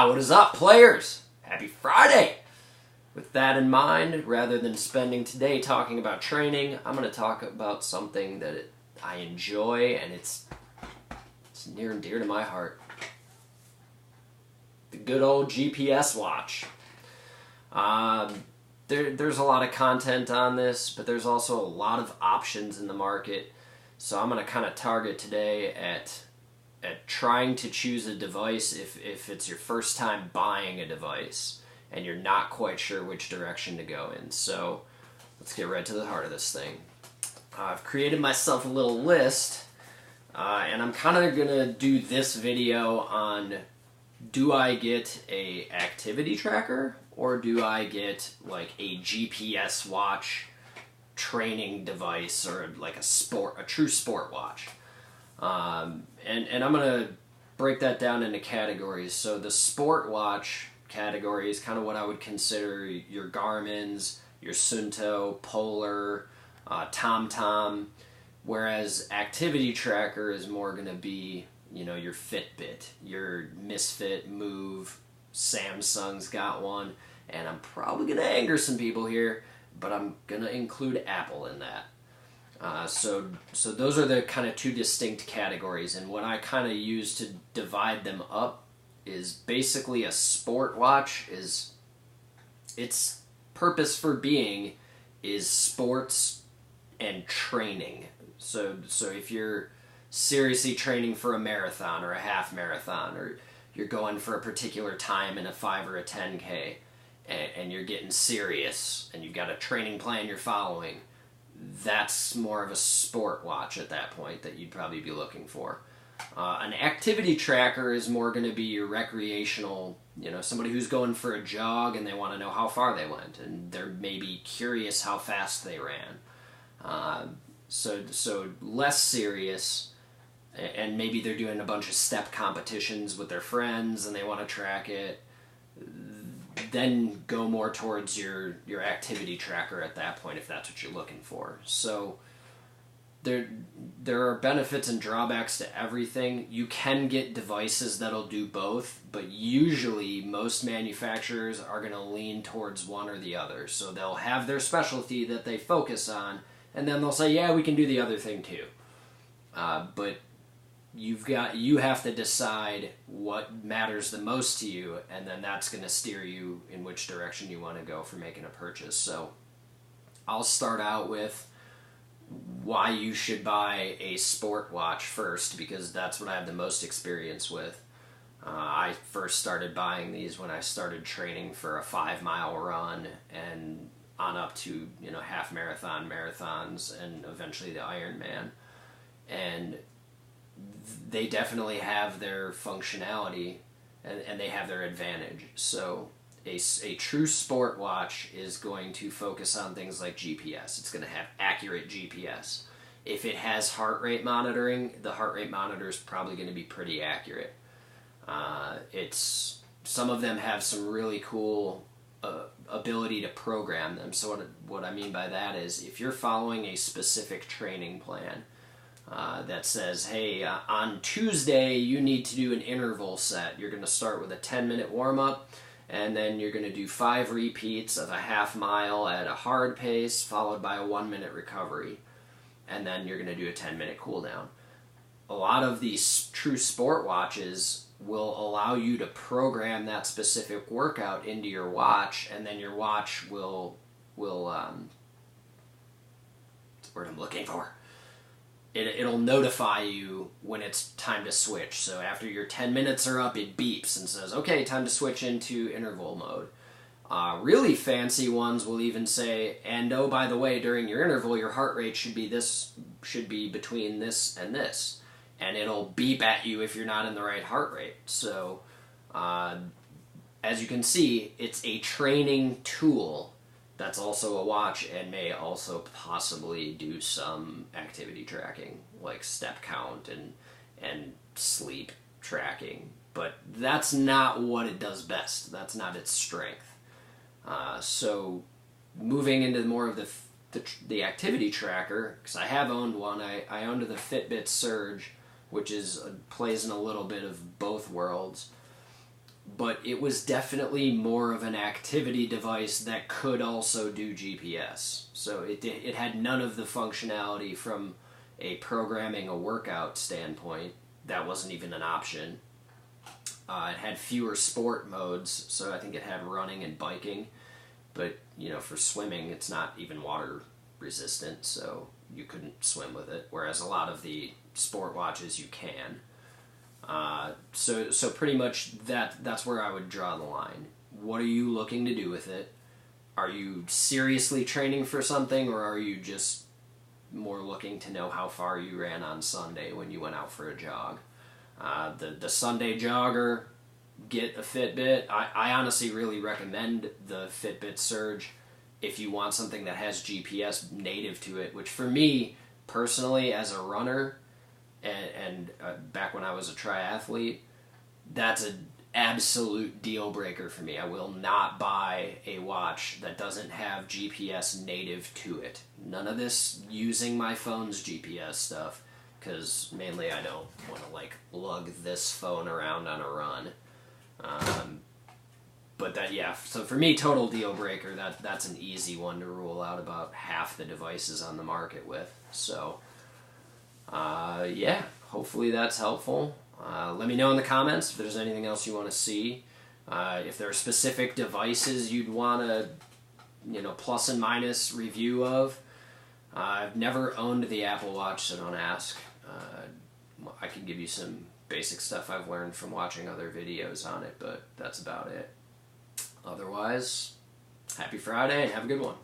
What is up, players? Happy Friday! With that in mind, rather than spending today talking about training, I'm going to talk about something that I enjoy and it's near and dear to my heart. The good old GPS watch. There's a lot of content on this, but there's also a lot of options in the market. So I'm going to kind of target today at trying to choose a device if it's your first time buying a device and you're not quite sure which direction to go in. So let's get right to the heart of this thing. I've created myself a little list, and I'm kind of going to do this video on, do I get a activity tracker or do I get like a GPS watch training device, or like a true sport watch? And I'm going to break that down into categories. So the sport watch category is kind of what I would consider your Garmin's, your Suunto, Polar, TomTom, whereas activity tracker is more going to be, you know, your Fitbit, your Misfit, Move, Samsung's got one, and I'm probably going to anger some people here, but I'm going to include Apple in that. So those are the kind of two distinct categories, and what I kind of use to divide them up is basically a sport watch is, its purpose for being is sports and training. So if you're seriously training for a marathon or a half marathon, or you're going for a particular time in a 5 or a 10K, and you're getting serious and you've got a training plan you're following, that's more of a sport watch at that point that you'd probably be looking for. An activity tracker is more going to be your recreational, you know, somebody who's going for a jog and they want to know how far they went, and they're maybe curious how fast they ran. So less serious, and maybe they're doing a bunch of step competitions with their friends and they want to track it. Then go more towards your activity tracker at that point if that's what you're looking for. So there are benefits and drawbacks to everything. You can get devices that'll do both, but usually most manufacturers are going to lean towards one or the other. So they'll have their specialty that they focus on, and then they'll say, yeah, we can do the other thing too. But you have to decide what matters the most to you, and then that's going to steer you in which direction you want to go for making a purchase. So I'll start out with why you should buy a sport watch first, because that's what I have the most experience with. I first started buying these when I started training for a 5-mile run and on up to, you know, half marathon, marathons, and eventually the Ironman. And they definitely have their functionality and they have their advantage. So a true sport watch is going to focus on things like GPS. It's going to have accurate GPS. If it has heart rate monitoring, the heart rate monitor is probably going to be pretty accurate. Some of them have some really cool ability to program them. So what I mean by that is, if you're following a specific training plan that says, hey, on Tuesday you need to do an interval set. You're going to start with a 10-minute warm-up, and then you're going to do 5 repeats of a half mile at a hard pace, followed by a 1-minute recovery, and then you're going to do a 10-minute cool down. A lot of these true sport watches will allow you to program that specific workout into your watch, and then your watch will what's the word I'm looking for? It'll notify you when it's time to switch. So after your 10 minutes are up, it beeps and says, okay, time to switch into interval mode. Really fancy ones will even say, and oh, by the way, during your interval, your heart rate should be between this and this. And it'll beep at you if you're not in the right heart rate. So as you can see, it's a training tool that's also a watch, and may also possibly do some activity tracking, like step count and sleep tracking. But that's not what it does best. That's not its strength. So moving into more of the activity tracker, because I have owned one. I owned the Fitbit Surge, which plays in a little bit of both worlds. but it was definitely more of an activity device that could also do GPS. So it had none of the functionality from a programming a workout standpoint. That wasn't even an option. It had fewer sport modes, so I think it had running and biking. But, for swimming, it's not even water resistant, so you couldn't swim with it. Whereas a lot of the sport watches you can. So pretty much that's where I would draw the line. What are you looking to do with it? Are you seriously training for something, or are you just more looking to know how far you ran on Sunday when you went out for a jog? The Sunday jogger, get a Fitbit. I honestly really recommend the Fitbit Surge if you want something that has GPS native to it, which for me, personally, as a runner, and back when I was a triathlete, that's an absolute deal breaker for me. I will not buy a watch that doesn't have GPS native to it. None of this using my phone's GPS stuff, because mainly I don't want to lug this phone around on a run. But so for me, total deal breaker. That's an easy one to rule out about half the devices on the market with. So hopefully that's helpful. Let me know in the comments if there's anything else you want to see. If there are specific devices you'd want a plus and minus review of. I've never owned the Apple Watch, so don't ask. I can give you some basic stuff I've learned from watching other videos on it, but that's about it. Otherwise, happy Friday and have a good one.